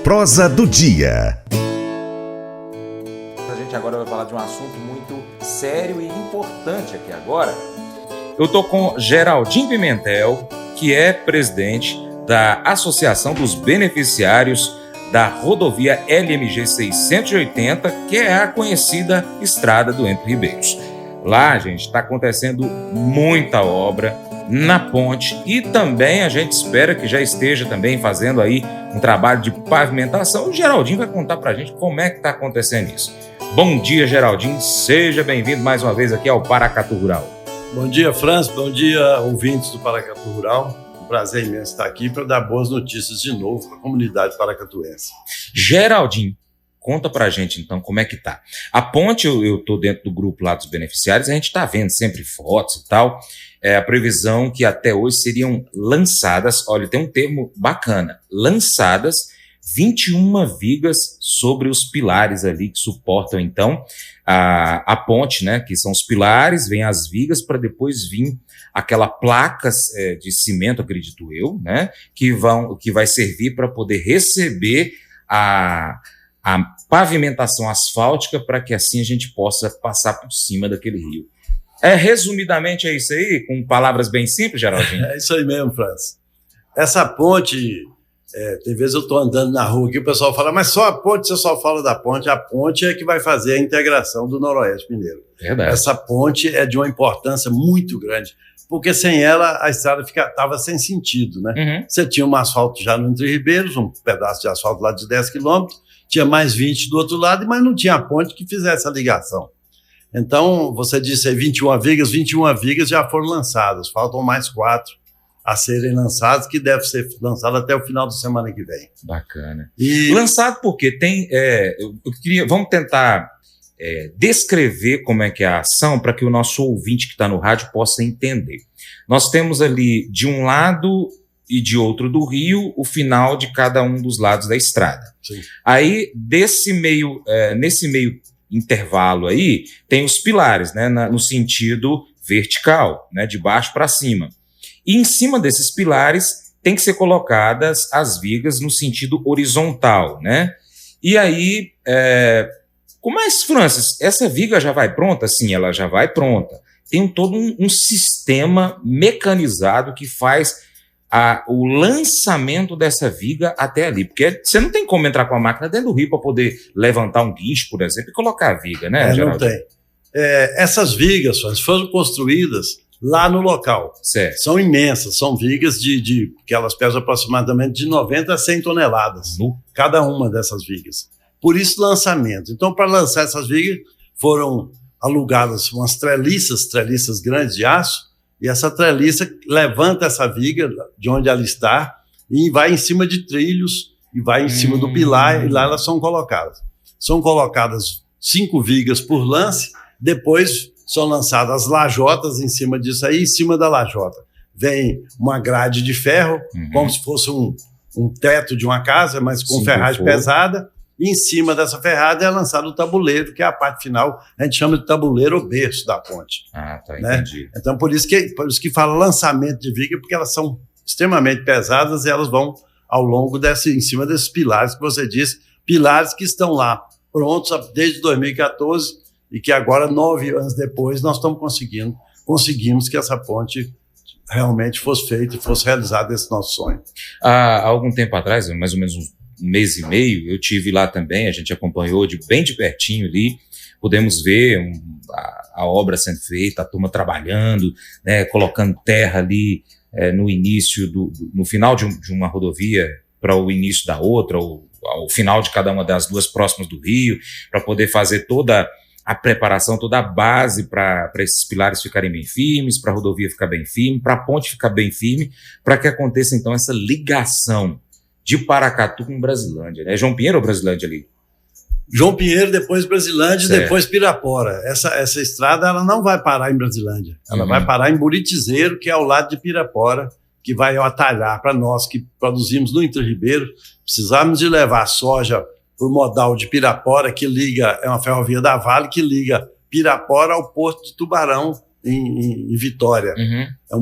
Prosa do dia. A gente agora vai falar de um assunto muito sério e importante aqui agora. Eu estou com Geraldinho Pimentel, que é presidente da Associação dos Beneficiários da rodovia LMG 680, que é a conhecida Estrada do Entre Ribeiros. Lá, gente, está acontecendo muita obra na ponte e também a gente espera que já esteja também fazendo aí um trabalho de pavimentação. O Geraldinho vai contar pra gente como é que está acontecendo isso. Bom dia, Geraldinho. Seja bem-vindo mais uma vez aqui ao Paracatu Rural. Bom dia, Franz. Bom dia, ouvintes do Paracatu Rural. Um prazer imenso estar aqui para dar boas notícias de novo para a comunidade paracatuense. Geraldinho, conta pra gente então como é que tá. A ponte, eu tô dentro do grupo lá dos beneficiários, a gente tá vendo sempre fotos e tal. A previsão que até hoje seriam lançadas, olha, tem um termo bacana, lançadas 21 vigas sobre os pilares ali que suportam então a ponte, né, que são os pilares, vem as vigas para depois vir aquela placa de cimento, acredito eu, né, que vai servir para poder receber a pavimentação asfáltica para que assim a gente possa passar por cima daquele rio. Resumidamente é isso aí, com palavras bem simples, Geraldinho? É isso aí mesmo, Franz. Essa ponte, tem vezes eu estou andando na rua aqui, o pessoal fala, mas só a ponte, você só fala da ponte. A ponte é que vai fazer a integração do Noroeste Mineiro. Verdade. Essa ponte é de uma importância muito grande, porque sem ela a estrada estava sem sentido, né? Uhum. Você tinha um asfalto já no Entre Ribeiros, um pedaço de asfalto lá de 10 quilômetros, tinha mais 20 do outro lado, mas não tinha a ponte que fizesse a ligação. Então, você disse aí 21 vigas já foram lançadas, faltam mais 4 a serem lançadas, que deve ser lançado até o final da semana que vem. Bacana. E lançado porque tem, vamos tentar descrever como é que é a ação para que o nosso ouvinte que está no rádio possa entender. Nós temos ali, de um lado e de outro do rio, o final de cada um dos lados da estrada. Sim. Aí, nesse meio intervalo aí, tem os pilares, né, no sentido vertical, né, de baixo para cima. E em cima desses pilares tem que ser colocadas as vigas no sentido horizontal, né? E aí, mas, Francis, essa viga já vai pronta? Sim, ela já vai pronta. Tem todo um sistema mecanizado que faz o lançamento dessa viga até ali, porque você não tem como entrar com a máquina dentro do rio para poder levantar um guincho, por exemplo, e colocar a viga, né, Geraldo? Não tem. Essas vigas foram construídas lá no local. Certo. São imensas, são vigas que elas pesam aproximadamente de 90 a 100 toneladas, cada uma dessas vigas. Por isso, lançamento. Então, para lançar essas vigas, foram alugadas umas treliças grandes de aço, e essa treliça levanta essa viga de onde ela está e vai em cima de trilhos e vai em cima do pilar, e lá elas são colocadas. São colocadas 5 vigas por lance, depois são lançadas lajotas em cima disso aí, em cima da lajota vem uma grade de ferro, como se fosse um teto de uma casa, mas com ferragem pesada, e em cima dessa ferrada é lançado o tabuleiro, que é a parte final, a gente chama de tabuleiro ou berço da ponte. Ah, tá, né? Entendi. Então, por isso que fala lançamento de viga, porque elas são extremamente pesadas e elas vão ao longo em cima desses pilares que você disse, pilares que estão lá prontos desde 2014 e que agora, 9 anos depois, nós estamos conseguimos que essa ponte realmente fosse feita e fosse realizado esse nosso sonho. Há algum tempo atrás, mais ou menos um mês e meio, eu tive lá também, a gente acompanhou bem de pertinho ali, pudemos ver a obra sendo feita, a turma trabalhando, né, colocando terra ali no início, no final de uma rodovia para o início da outra, ou ao final de cada uma das duas próximas do rio, para poder fazer toda a preparação, toda a base para esses pilares ficarem bem firmes, para a rodovia ficar bem firme, para a ponte ficar bem firme, para que aconteça então essa ligação de Paracatu com Brasilândia, né? João Pinheiro ou Brasilândia ali? João Pinheiro, depois Brasilândia, certo. Depois Pirapora. Essa estrada ela não vai parar em Brasilândia, ela vai parar em Buritizeiro, que é ao lado de Pirapora, que vai atalhar para nós que produzimos no Entre Ribeiros. Precisamos de levar soja para o modal de Pirapora, que liga, é uma ferrovia da Vale, que liga Pirapora ao Porto de Tubarão, em Vitória.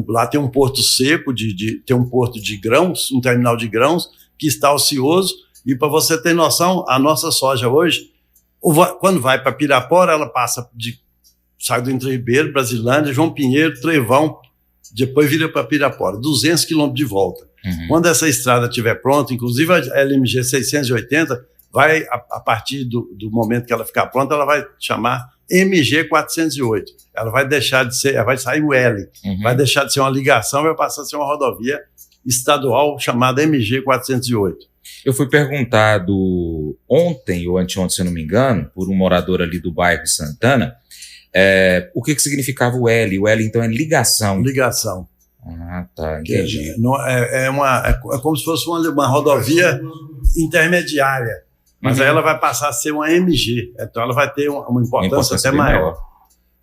Lá tem um porto seco, tem um porto de grãos, um terminal de grãos, que está ocioso, E para você ter noção, a nossa soja hoje, quando vai para Pirapora, ela sai do Entre Ribeiro, Brasilândia, João Pinheiro, Trevão, depois vira para Pirapora, 200 quilômetros de volta. Quando essa estrada estiver pronta, inclusive a LMG 680, vai, a partir do momento que ela ficar pronta, ela vai chamar MG 408. Ela vai deixar de ser, vai sair o L, vai deixar de ser uma ligação, vai passar a ser uma rodovia estadual chamada MG 408. Eu fui perguntado ontem ou anteontem, se eu não me engano, por um morador ali do bairro Santana, o que significava o L. O L, então, é ligação. Ligação. Ah, tá, entendi. É como se fosse uma rodovia intermediária, mas aí ela vai passar a ser uma MG, então ela vai ter uma importância até maior.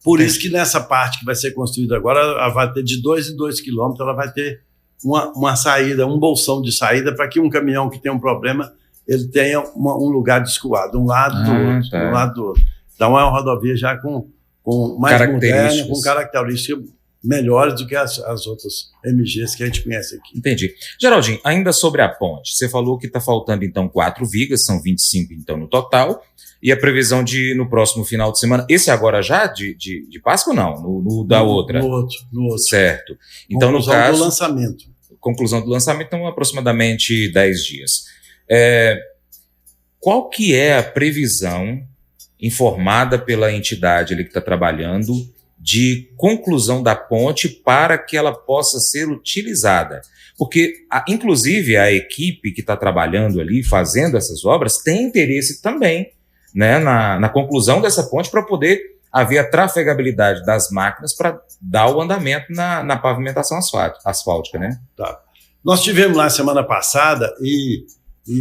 Por isso que nessa parte que vai ser construída agora, ela vai ter de 2 em 2 quilômetros, ela vai ter uma saída, um bolsão de saída, para que um caminhão que tem um problema, ele tenha um lugar de escoar, de um lado do outro, tá. De um lado do outro. Então é uma rodovia já com mais moderna, com características melhores do que as outras MGs que a gente conhece aqui. Entendi. Geraldinho, ainda sobre a ponte, você falou que está faltando então 4 vigas, são 25 então no total, e a previsão de no próximo final de semana, esse agora já de Páscoa ou não? No da outra? No outro. Certo. Então conclusão no caso... do lançamento. Conclusão do lançamento, então aproximadamente 10 dias. Qual que é a previsão informada pela entidade ali que está trabalhando de conclusão da ponte para que ela possa ser utilizada? Porque, inclusive, a equipe que está trabalhando ali, fazendo essas obras, tem interesse também, né, na conclusão dessa ponte para poder haver a trafegabilidade das máquinas para dar o andamento na pavimentação asfáltica, né? Tá. Nós tivemos lá semana passada e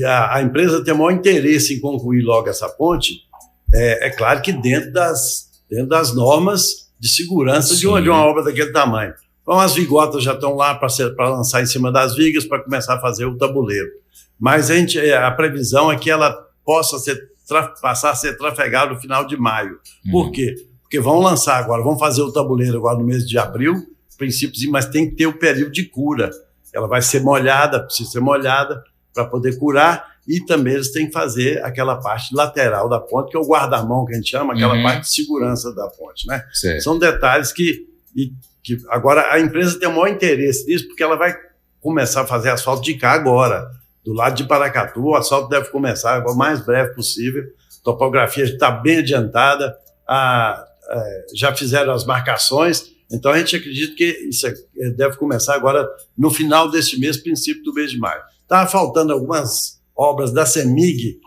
a empresa tem o maior interesse em concluir logo essa ponte, é claro que dentro das normas de segurança de uma obra daquele tamanho. Então as vigotas já estão lá para lançar em cima das vigas para começar a fazer o tabuleiro. Mas a previsão é que ela possa passar a ser trafegada no final de maio. Por quê? Porque vão lançar agora, vão fazer o tabuleiro agora no mês de abril, princípios, mas tem que ter o período de cura. Ela vai ser molhada, precisa ser molhada para poder curar, e também eles têm que fazer aquela parte lateral da ponte, que é o guarda-mão que a gente chama, aquela parte de segurança da ponte, né? São detalhes que agora a empresa tem o maior interesse nisso, porque ela vai começar a fazer asfalto de cá agora. Do lado de Paracatu, o asfalto deve começar o mais breve possível, a topografia está bem adiantada, já fizeram as marcações, então a gente acredita que isso deve começar agora no final deste mês, princípio do mês de maio. Estava faltando algumas obras da CEMIG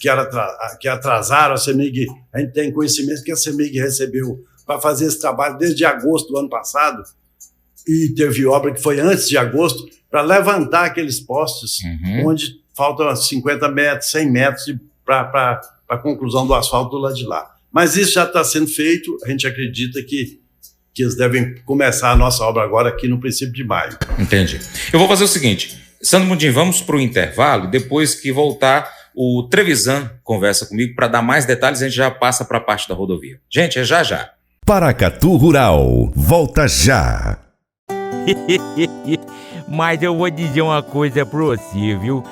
que atrasaram. A CEMIG, a gente tem conhecimento que a CEMIG recebeu para fazer esse trabalho desde agosto do ano passado, e teve obra que foi antes de agosto, para levantar aqueles postes onde faltam 50 metros, 100 metros para a conclusão do asfalto do lado de lá. Mas isso já está sendo feito, a gente acredita que eles devem começar a nossa obra agora aqui no princípio de maio. Entendi. Eu vou fazer o seguinte, Sandro Mundim, vamos para o intervalo, e depois que voltar, o Trevisan conversa comigo para dar mais detalhes, a gente já passa para a parte da rodovia. Gente, é já já. Paracatu Rural, volta já. Mas eu vou dizer uma coisa pra você, viu?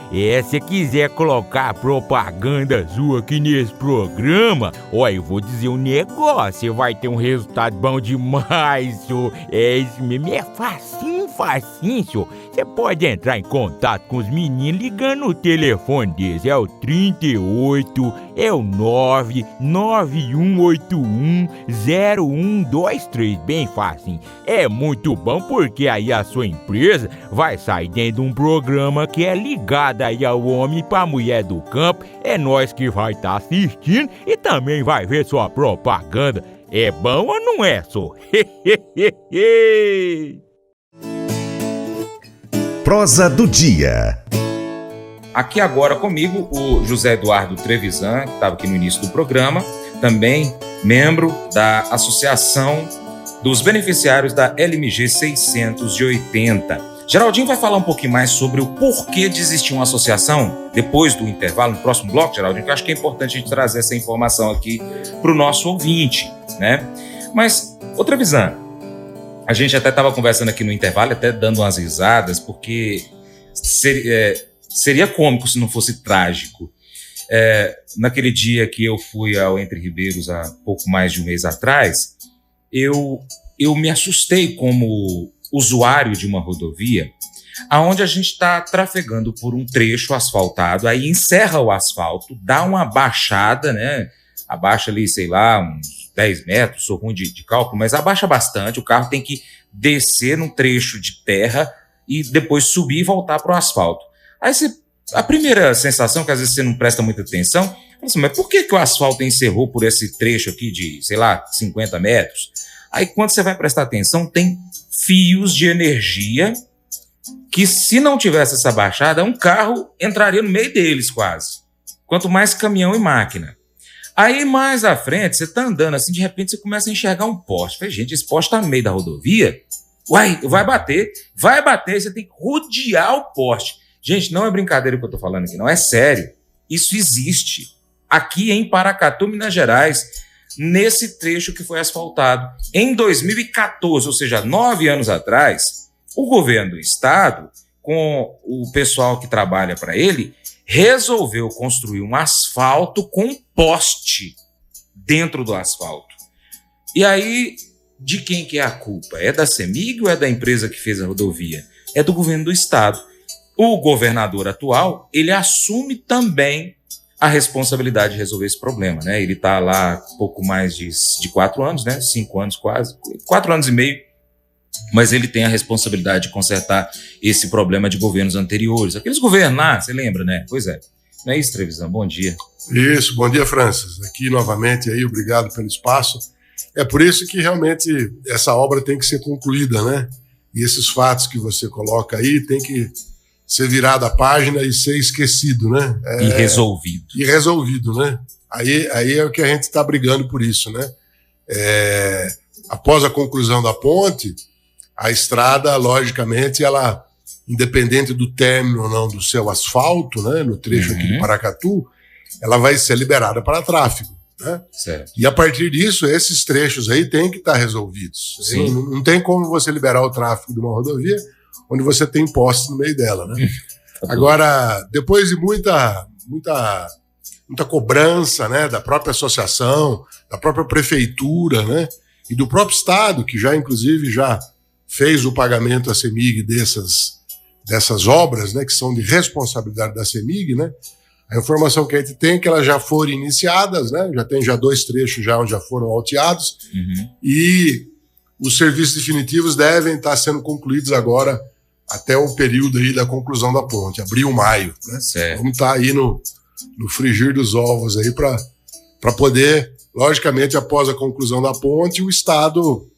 Se quiser colocar propaganda sua aqui nesse programa, eu vou dizer um negócio, você vai ter um resultado bom demais, senhor. Isso mesmo, é facinho, senhor. Você pode entrar em contato com os meninos ligando o telefone deles, é o 38, é o 991810123, bem facinho. É muito bom porque aí a sua empresa vai sair dentro de um programa que é ligado aí ao homem pra mulher do campo. É nós que vai estar assistindo e também vai ver sua propaganda. É bom ou não é, só? Prosa do dia. Aqui agora comigo o José Eduardo Trevisan, que estava aqui no início do programa, também membro da Associação dos Beneficiários da LMG 680. Geraldinho vai falar um pouquinho mais sobre o porquê de existir uma associação depois do intervalo, no próximo bloco, Geraldinho, que eu acho que é importante a gente trazer essa informação aqui para o nosso ouvinte, né? Mas, ô Trevisan, a gente até estava conversando aqui no intervalo, até dando umas risadas, porque seria cômico se não fosse trágico. Naquele dia que eu fui ao Entre Ribeiros há pouco mais de um mês atrás, eu me assustei como usuário de uma rodovia aonde a gente está trafegando por um trecho asfaltado, aí encerra o asfalto, dá uma baixada, né? Abaixa ali, sei lá, uns 10 metros, sou ruim de cálculo, mas abaixa bastante, o carro tem que descer num trecho de terra e depois subir e voltar para o asfalto. Aí a primeira sensação, que às vezes você não presta muita atenção, é assim, mas por que o asfalto encerrou por esse trecho aqui de, sei lá, 50 metros? Aí quando você vai prestar atenção, tem fios de energia que, se não tivesse essa baixada, um carro entraria no meio deles quase. Quanto mais caminhão e máquina. Aí mais à frente, você está andando assim, de repente você começa a enxergar um poste. Falei, gente, esse poste está no meio da rodovia? Uai, vai bater, você tem que rodear o poste. Gente, não é brincadeira o que eu estou falando aqui, não, é sério. Isso existe. Aqui em Paracatu, Minas Gerais, nesse trecho que foi asfaltado. Em 2014, ou seja, 9 anos atrás, o governo do estado, com o pessoal que trabalha para ele, resolveu construir um asfalto com poste dentro do asfalto. E aí, de quem que é a culpa? É da CEMIG ou é da empresa que fez a rodovia? É do governo do estado. O governador atual, ele assume também a responsabilidade de resolver esse problema, né? Ele está lá pouco mais de 4 anos, né? 5 anos quase, 4 anos e meio, mas ele tem a responsabilidade de consertar esse problema de governos anteriores. Aqueles governos lá, você lembra, né? Pois é. Não é isso, Trevisan? Bom dia. Isso, bom dia, Francis. Aqui novamente, aí, obrigado pelo espaço. É por isso que realmente essa obra tem que ser concluída, né? E esses fatos que você coloca aí tem que ser virado a página e ser esquecido, né? E resolvido. E resolvido, né? Aí é o que a gente está brigando por isso, né? Após a conclusão da ponte, a estrada, logicamente, ela, independente do término ou não do seu asfalto, né, no trecho aqui de Paracatu, ela vai ser liberada para tráfego, né? Certo. E a partir disso, esses trechos aí têm que estar resolvidos. Não tem como você liberar o tráfego de uma rodovia onde você tem postes no meio dela, né? Agora, depois de muita cobrança, né, da própria associação, da própria prefeitura, né, e do próprio estado, que já inclusive já fez o pagamento à CEMIG dessas obras, né, que são de responsabilidade da CEMIG, né? A informação que a gente tem é que elas já foram iniciadas, né? Já tem 2 trechos já onde já foram alteados, e os serviços definitivos devem estar sendo concluídos agora até o período aí da conclusão da ponte, abril, maio, né? Certo. Vamos estar aí no frigir dos ovos aí para poder, logicamente, após a conclusão da ponte, o estado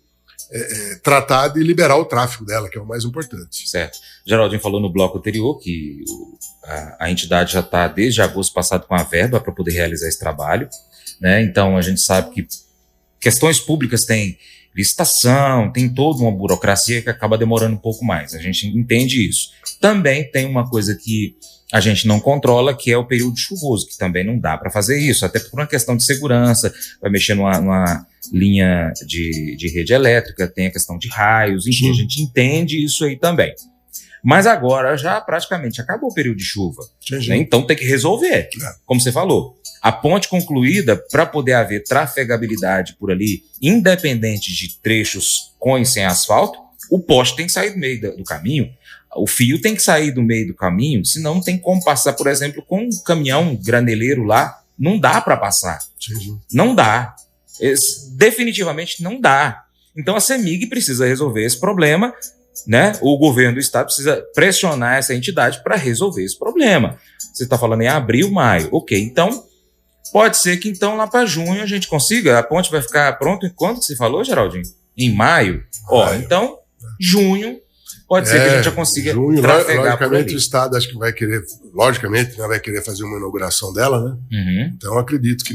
tratar de liberar o tráfego dela, que é o mais importante. Certo. Geraldinho falou no bloco anterior que a entidade já está desde agosto passado com a verba para poder realizar esse trabalho, né? Então a gente sabe que questões públicas têm licitação, tem toda uma burocracia que acaba demorando um pouco mais. A gente entende isso. Também tem uma coisa que a gente não controla, que é o período chuvoso, que também não dá para fazer isso, até por uma questão de segurança, vai mexer numa linha de rede elétrica, tem a questão de raios, enfim, a gente entende isso aí também. Mas agora já praticamente acabou o período de chuva, né? Então tem que resolver, como você falou. A ponte concluída, para poder haver trafegabilidade por ali, independente de trechos com e sem asfalto, o poste tem que sair do meio do caminho, o fio tem que sair do meio do caminho, senão não tem como passar, por exemplo, com um caminhão graneleiro lá, não dá para passar. Não dá. Definitivamente não dá. Então a CEMIG precisa resolver esse problema, né? O governo do estado precisa pressionar essa entidade para resolver esse problema. Você está falando em abril, maio. Ok, então pode ser que então lá para junho a gente consiga. A ponte vai ficar pronta em quando que você falou, Geraldinho? Em maio? Então junho pode ser que a gente já consiga trafegar por ali. O estado acho que vai querer, logicamente, né, vai querer fazer uma inauguração dela, né? Então acredito que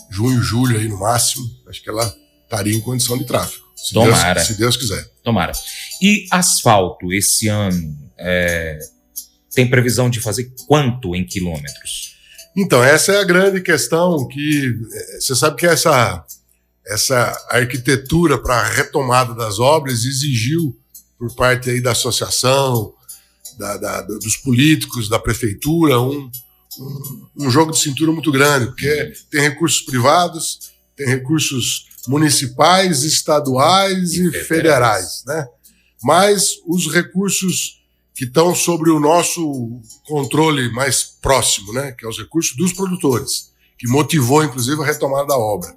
junho, julho aí no máximo, acho que ela estaria em condição de tráfego. Tomara. Se Deus quiser. Tomara. E asfalto esse ano tem previsão de fazer quanto em quilômetros? Então, essa é a grande questão, que você sabe que essa arquitetura para a retomada das obras exigiu, por parte aí da associação, dos políticos, da prefeitura, um jogo de cintura muito grande, porque tem recursos privados, tem recursos municipais, estaduais e federais, né? Mas os recursos que estão sobre o nosso controle mais próximo, né? Que é os recursos dos produtores, que motivou, inclusive, a retomada da obra.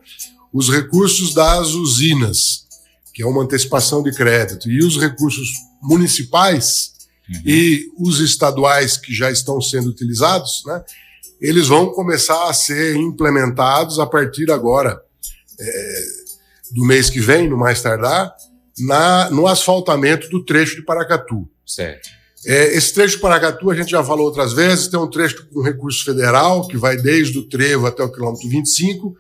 Os recursos das usinas, que é uma antecipação de crédito, e os recursos municipais e os estaduais que já estão sendo utilizados, né, eles vão começar a ser implementados a partir agora do mês que vem, no mais tardar, no asfaltamento do trecho de Paracatu. Certo. Esse trecho de Paracatu, a gente já falou outras vezes, tem um trecho com recurso federal, que vai desde o trevo até o quilômetro 25,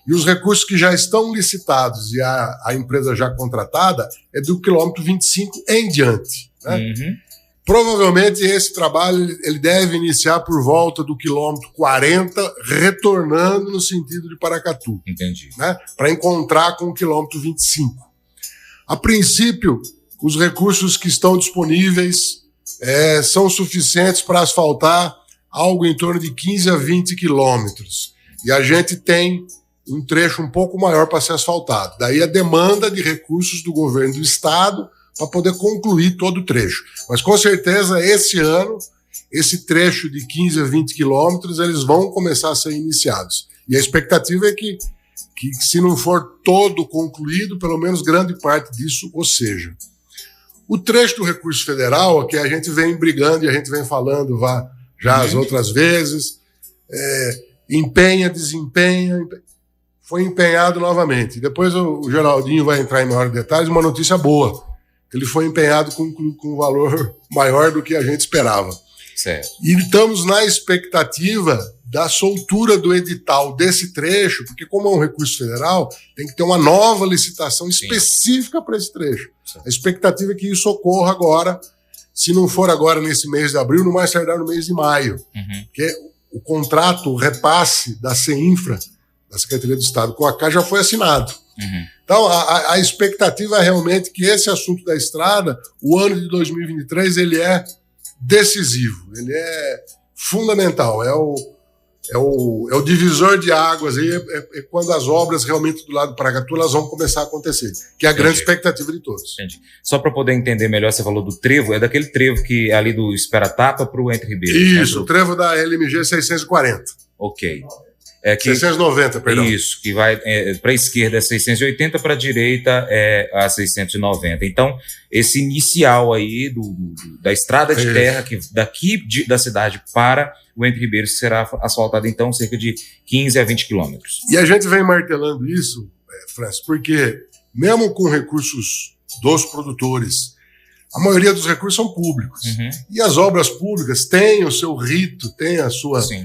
e os recursos que já estão licitados e a empresa já contratada é do quilômetro 25 em diante, né? Uhum. Provavelmente esse trabalho ele deve iniciar por volta do quilômetro 40, retornando no sentido de Paracatu. Entendi. Né? Para encontrar com o quilômetro 25. A princípio, os recursos que estão disponíveis são suficientes para asfaltar algo em torno de 15 a 20 quilômetros. E a gente tem um trecho um pouco maior para ser asfaltado. Daí a demanda de recursos do governo do estado para poder concluir todo o trecho. Mas com certeza esse ano, esse trecho de 15 a 20 quilômetros, eles vão começar a ser iniciados. E a expectativa é que se não for todo concluído, pelo menos grande parte disso o seja. O trecho do recurso federal, que a gente vem brigando e a gente vem falando já as outras vezes, empenha, desempenha, foi empenhado novamente. Depois o Geraldinho vai entrar em maiores detalhes, uma notícia boa. Ele foi empenhado com um valor maior do que a gente esperava. Certo. E estamos na expectativa da soltura do edital desse trecho, porque como é um recurso federal, tem que ter uma nova licitação específica para esse trecho. Sim. A expectativa é que isso ocorra agora, se não for agora nesse mês de abril, no mais tardar no mês de maio. Uhum. Porque o contrato, o repasse da CEINFRA, da Secretaria do Estado, com a CA já foi assinado. Uhum. Então, a expectativa é realmente que esse assunto da estrada, o ano de 2023, ele é decisivo, ele é fundamental, é o divisor de águas, é quando as obras realmente do lado do Paracatu elas vão começar a acontecer, que é a grande expectativa de todos. Entendi. Só para poder entender melhor, você falou do trevo, é daquele trevo que é ali do Esperatapa para o Entre Ribeiros. Isso, né? O trevo da LMG 640. Ok. 690, perdão. Isso, que vai para a esquerda é 680, para a direita é a 690. Então, esse inicial aí da estrada de terra, que daqui da cidade para o Entre Ribeiros, será asfaltado, então, cerca de 15 a 20 quilômetros. E a gente vem martelando isso, Francis, porque mesmo com recursos dos produtores, a maioria dos recursos são públicos. Uhum. E as obras públicas têm o seu rito, têm a sua... Sim.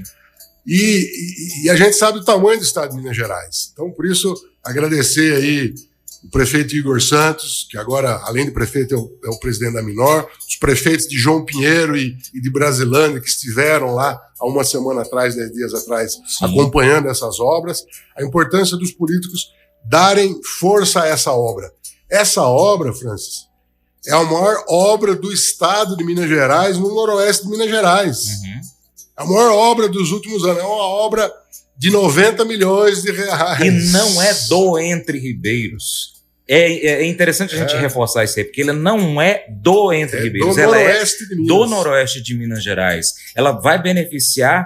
E a gente sabe o tamanho do estado de Minas Gerais. Então, por isso, agradecer aí o prefeito Igor Santos, que agora, além de prefeito, é o presidente da Minor, os prefeitos de João Pinheiro e de Brasilândia, que estiveram lá há uma semana atrás, 10 dias atrás, sim, acompanhando essas obras, a importância dos políticos darem força a essa obra. Essa obra, Francis, é a maior obra do estado de Minas Gerais, no noroeste de Minas Gerais. Uhum. A maior obra dos últimos anos. É uma obra de 90 milhões de reais. E não é do Entre Ribeiros. É interessante a gente reforçar isso aí, porque ela não é do Entre Ribeiros. Do noroeste de Minas. Do noroeste de Minas Gerais. Ela vai beneficiar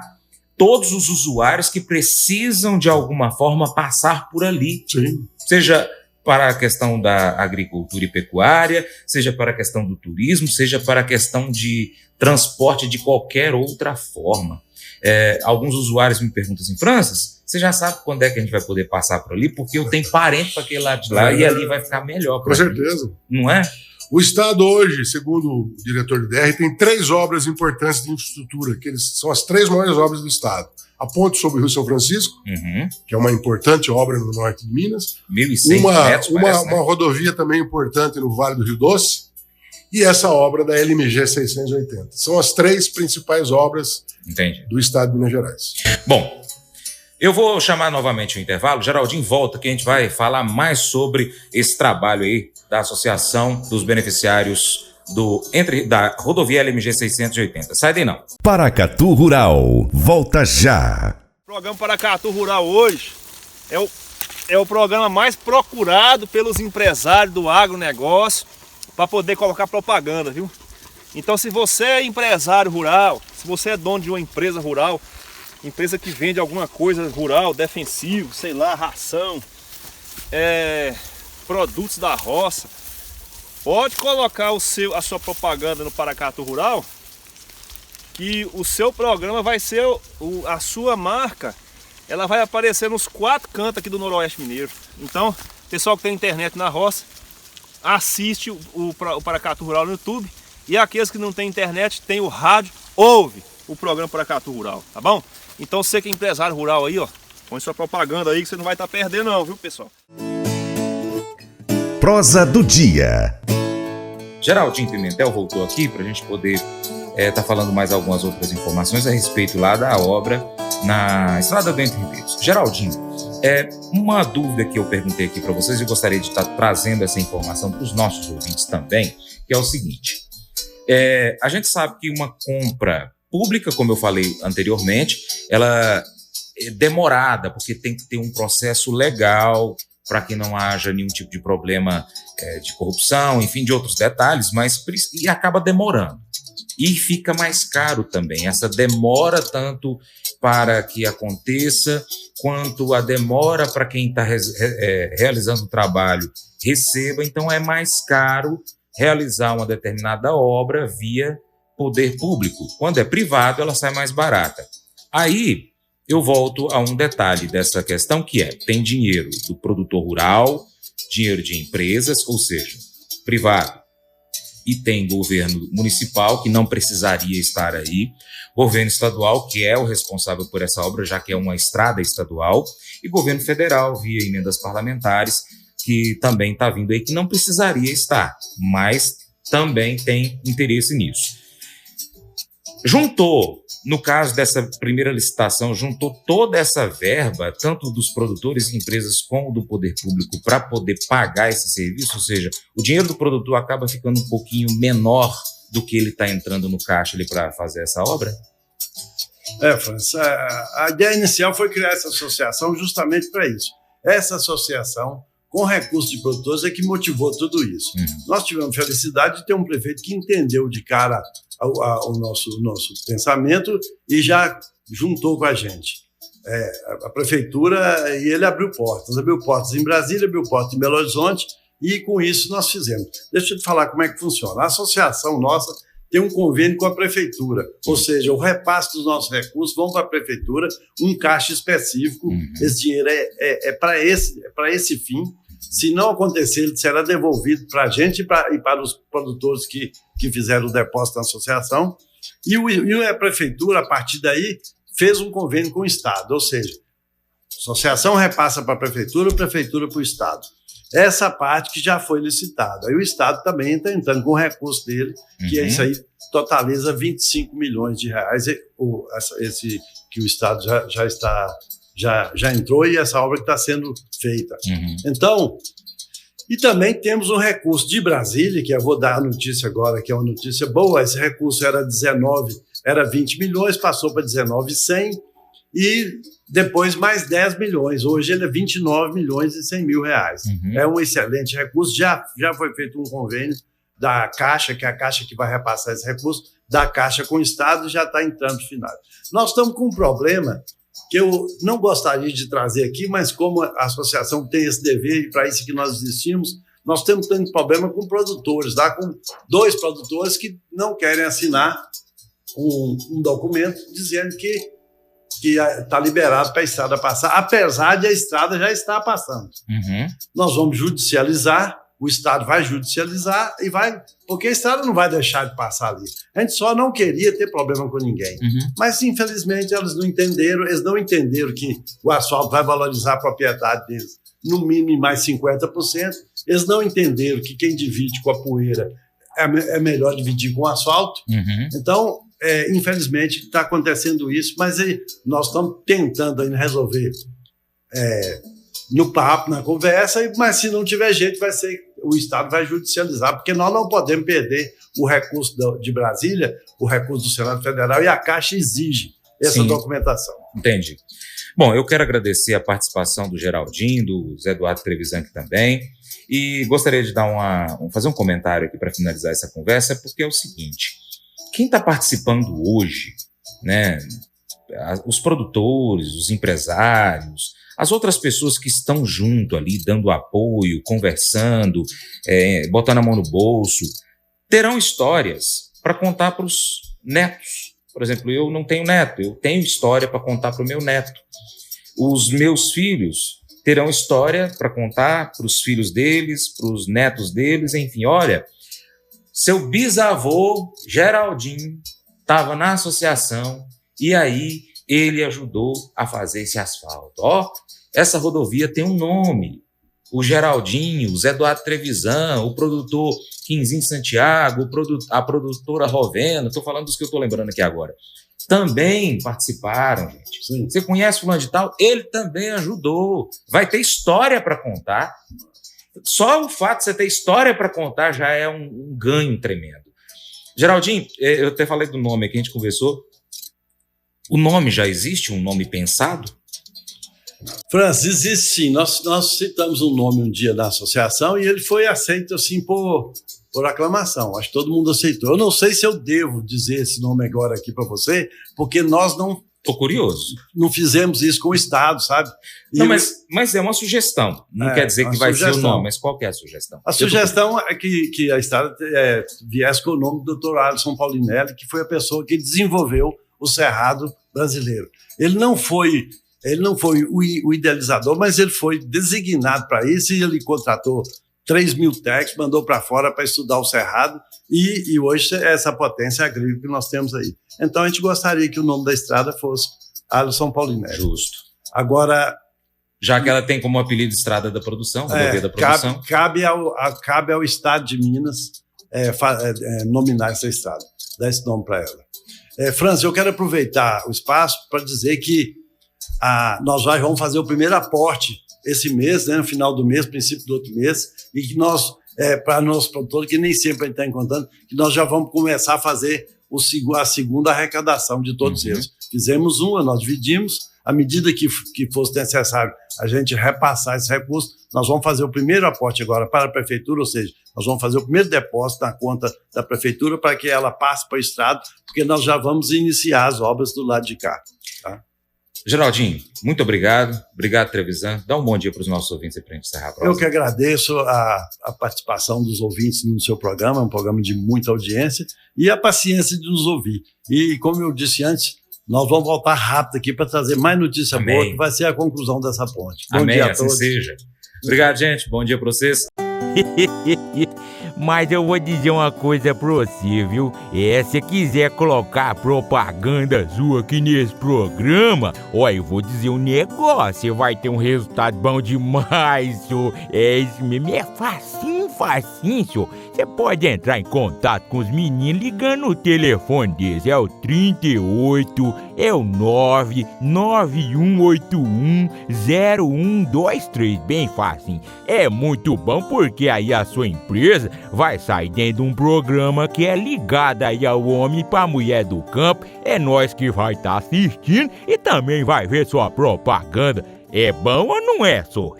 todos os usuários que precisam, de alguma forma, passar por ali. Sim. Seja para a questão da agricultura e pecuária, seja para a questão do turismo, seja para a questão de transporte de qualquer outra forma. Alguns usuários me perguntam assim, Francis, você já sabe quando é que a gente vai poder passar por ali? Porque eu tenho parente para aquele lado de lá e ali vai ficar melhor. Com certeza. Não é? O Estado hoje, segundo o diretor do DR, tem 3 obras importantes de infraestrutura, que são as 3 maiores obras do Estado. A ponte sobre o Rio São Francisco, que é uma importante obra no norte de Minas. 1.100 metros, parece, né? Uma rodovia também importante no Vale do Rio Doce. E essa obra da LMG 680. São as 3 principais obras do estado de Minas Gerais. Bom, eu vou chamar novamente o intervalo. Geraldinho volta, que a gente vai falar mais sobre esse trabalho aí da Associação dos Beneficiários da rodovia LMG 680. Sai daí não. Paracatu Rural, volta já. O programa Paracatu Rural hoje é o programa mais procurado pelos empresários do agronegócio para poder colocar propaganda, viu? Então, se você é empresário rural, se você é dono de uma empresa rural, empresa que vende alguma coisa rural, defensivo, sei lá, ração, produtos da roça, pode colocar a sua propaganda no Paracatu Rural, que o seu programa vai ser, a sua marca, ela vai aparecer nos 4 cantos aqui do Noroeste Mineiro. Então, pessoal que tem internet na roça, assiste o Paracatu Rural no YouTube, e aqueles que não têm internet, tem o rádio, ouve o programa Paracatu Rural, tá bom? Então você que é empresário rural aí, ó, põe sua propaganda aí que você não vai estar perdendo não, viu, pessoal? Prosa do dia. Geraldinho Pimentel voltou aqui para a gente poder tá falando mais algumas outras informações a respeito lá da obra na Estrada do Entre Rios. Geraldinho, uma dúvida que eu perguntei aqui para vocês e eu gostaria de estar trazendo essa informação para os nossos ouvintes também, que é o seguinte, a gente sabe que uma compra pública, como eu falei anteriormente, ela é demorada, porque tem que ter um processo legal para que não haja nenhum tipo de problema de corrupção, enfim, de outros detalhes, e acaba demorando. E fica mais caro também. Essa demora tanto para que aconteça, quanto a demora para quem está realizando o trabalho receba. Então é mais caro realizar uma determinada obra via poder público. Quando é privado, ela sai mais barata. Aí eu volto a um detalhe dessa questão, que tem dinheiro do produtor rural, dinheiro de empresas, ou seja, privado, e tem governo municipal, que não precisaria estar aí, governo estadual, que é o responsável por essa obra, já que é uma estrada estadual, e governo federal, via emendas parlamentares, que também está vindo aí, que não precisaria estar, mas também tem interesse nisso. Juntou, no caso dessa primeira licitação, juntou toda essa verba, tanto dos produtores e empresas como do poder público, para poder pagar esse serviço, ou seja, o dinheiro do produtor acaba ficando um pouquinho menor do que ele está entrando no caixa ali para fazer essa obra? Francis, a ideia inicial foi criar essa associação justamente para isso. Essa associação, com recursos de produtores, é que motivou tudo isso. Nós tivemos felicidade de ter um prefeito que entendeu de cara o nosso pensamento e já juntou com a gente. A prefeitura, e ele abriu portas em Brasília, abriu portas em Belo Horizonte, e com isso nós fizemos. Deixa eu te falar como é que funciona. A associação nossa tem um convênio com a prefeitura, ou seja, o repasse dos nossos recursos vão para a prefeitura, um caixa específico, esse dinheiro é para esse fim. Se não acontecer, ele será devolvido para a gente e para os produtores que fizeram o depósito na associação. E a prefeitura, a partir daí, fez um convênio com o Estado, ou seja, a associação repassa para a prefeitura para o Estado. Essa parte que já foi licitada. Aí o Estado também está entrando com o recurso dele, que é isso aí, totaliza 25 milhões de reais, esse que o Estado já entrou e essa obra que está sendo feita. Então, e também temos um recurso de Brasília, que eu vou dar a notícia agora, que é uma notícia boa. Esse recurso era 20 milhões, passou para 19,100 e depois mais 10 milhões. Hoje ele é 29 milhões e 100 mil reais. É um excelente recurso. Já foi feito um convênio da Caixa, que é a Caixa que vai repassar esse recurso, da Caixa com o Estado, já está entrando no final. Nós estamos com um problema que eu não gostaria de trazer aqui, mas como a associação tem esse dever, e para isso que nós existimos, nós temos tendo problema com produtores, com 2 produtores que não querem assinar um documento dizendo que está liberado para a estrada passar, apesar de a estrada já estar passando. Nós vamos judicializar, o Estado vai judicializar e porque a estrada não vai deixar de passar ali. A gente só não queria ter problema com ninguém. Mas, infelizmente, eles não entenderam que o asfalto vai valorizar a propriedade deles, no mínimo mais 50%. Eles não entenderam que quem divide com a poeira é melhor dividir com o asfalto. Então, infelizmente, está acontecendo isso, mas nós estamos tentando ainda resolver no papo, na conversa, mas se não tiver jeito, vai ser o Estado vai judicializar, porque nós não podemos perder o recurso de Brasília, o recurso do Senado Federal, e a Caixa exige essa documentação. Entendi. Bom, eu quero agradecer a participação do Geraldinho, do Zé Eduardo Trevisan aqui também, e gostaria de fazer um comentário aqui para finalizar essa conversa, porque é o seguinte, quem está participando hoje, né, os produtores, os empresários, as outras pessoas que estão junto ali, dando apoio, conversando, botando a mão no bolso, terão histórias para contar para os netos. Por exemplo, eu não tenho neto, eu tenho história para contar para o meu neto. Os meus filhos terão história para contar para os filhos deles, para os netos deles, enfim, olha, seu bisavô, Geraldinho, estava na associação e aí ele ajudou a fazer esse asfalto. Ó, essa rodovia tem um nome, o Geraldinho, o Zé Eduardo Trevisan, o produtor Quinzinho Santiago, a produtora Rovena, estou falando dos que eu estou lembrando aqui agora, também participaram, gente. Sim. Você conhece fulano de tal? Ele também ajudou. Vai ter história para contar. Só o fato de você ter história para contar já é um ganho tremendo. Geraldinho, eu até falei do nome aqui, a gente conversou. O nome já existe? Um nome pensado? Francis, existe sim. Nós citamos um nome um dia na associação e ele foi aceito assim por aclamação. Acho que todo mundo aceitou. Eu não sei se eu devo dizer esse nome agora aqui para você, porque nós não... Estou curioso. Não fizemos isso com o Estado, sabe? Não, mas é uma sugestão. Não quer dizer que vai ser o nome, mas qual que é a sugestão? A sugestão é que a Estrada viesse com o nome do Dr. Alisson Paulinelli, que foi a pessoa que desenvolveu o Cerrado brasileiro. Ele não foi o idealizador, mas ele foi designado para isso e ele contratou 3.000 técnicos, mandou para fora para estudar o Cerrado e hoje é essa potência agrícola que nós temos aí. Então a gente gostaria que o nome da estrada fosse Alisson Paulinelli. Justo. Agora... Já que ela tem como apelido Estrada da Produção, rodovia da produção. Cabe ao Estado de Minas nominar essa estrada, dar esse nome para ela. França, eu quero aproveitar o espaço para dizer que nós já vamos fazer o primeiro aporte esse mês, né, no final do mês, princípio do outro mês, e que nós, para nossos produtores, que nem sempre a gente está encontrando, que nós já vamos começar a fazer a segunda arrecadação de todos eles. Fizemos uma, nós dividimos, à medida que fosse necessário a gente repassar esse recurso, nós vamos fazer o primeiro aporte agora para a prefeitura, ou seja, nós vamos fazer o primeiro depósito na conta da prefeitura para que ela passe para o Estado, porque nós já vamos iniciar as obras do lado de cá. Tá? Geraldinho, muito obrigado. Obrigado, Trevisan. Dá um bom dia para os nossos ouvintes para a gente encerrar a prova. Eu que agradeço a participação dos ouvintes no seu programa, um programa de muita audiência, e a paciência de nos ouvir. E, como eu disse antes, nós vamos voltar rápido aqui para trazer mais notícia boa, que vai ser a conclusão dessa ponte. Bom Amém, dia a assim todos. seja. Obrigado, gente. Bom dia para vocês. Mas eu vou dizer uma coisa pra você, viu? Se quiser colocar propaganda sua aqui nesse programa, eu vou dizer um negócio, você vai ter um resultado bom demais, senhor. Isso mesmo, é facinho, senhor. Você pode entrar em contato com os meninos ligando no telefone deles, é o 38, é o 991810123, bem facinho. É muito bom porque aí a sua empresa vai sair dentro de um programa que é ligado aí ao homem pra mulher do campo. É nós que vai estar assistindo e também vai ver sua propaganda. É bom ou não é, só?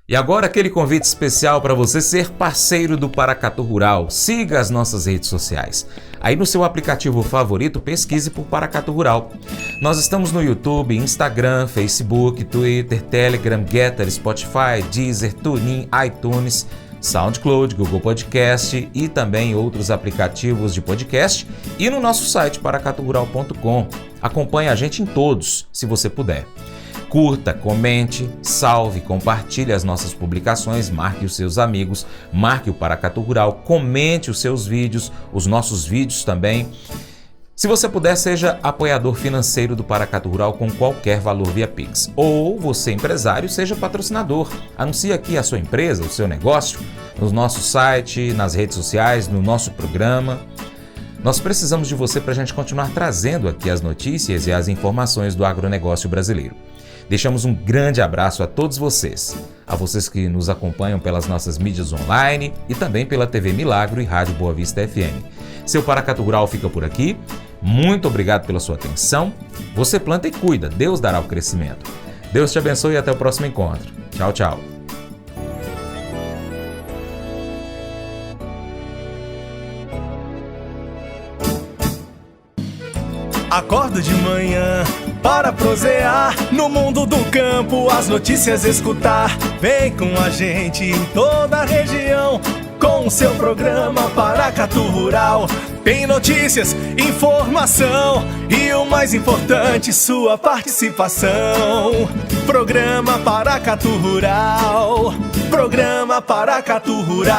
E agora aquele convite especial para você ser parceiro do Paracatu Rural. Siga as nossas redes sociais. Aí no seu aplicativo favorito, pesquise por Paracatu Rural. Nós estamos no YouTube, Instagram, Facebook, Twitter, Telegram, Getter, Spotify, Deezer, TuneIn, iTunes, SoundCloud, Google Podcast e também outros aplicativos de podcast e no nosso site paracaturural.com. Acompanhe a gente em todos, se você puder. Curta, comente, salve, compartilhe as nossas publicações, marque os seus amigos, marque o Paracatu Rural, comente os seus vídeos, os nossos vídeos também. Se você puder, seja apoiador financeiro do Paracatu Rural com qualquer valor via Pix. Ou você, empresário, seja patrocinador. Anuncie aqui a sua empresa, o seu negócio, no nosso site, nas redes sociais, no nosso programa. Nós precisamos de você para a gente continuar trazendo aqui as notícias e as informações do agronegócio brasileiro. Deixamos um grande abraço a todos vocês, a vocês que nos acompanham pelas nossas mídias online e também pela TV Milagro e Rádio Boa Vista FM. Seu Paracatu Rural fica por aqui. Muito obrigado pela sua atenção. Você planta e cuida, Deus dará o crescimento. Deus te abençoe e até o próximo encontro. Tchau, tchau. Acordo de manhã para prosear no mundo do campo, as notícias escutar. Vem com a gente em toda a região com o seu programa Paracatu Rural. Tem notícias, informação e o mais importante, sua participação. Programa Paracatu Rural. Programa Paracatu Rural.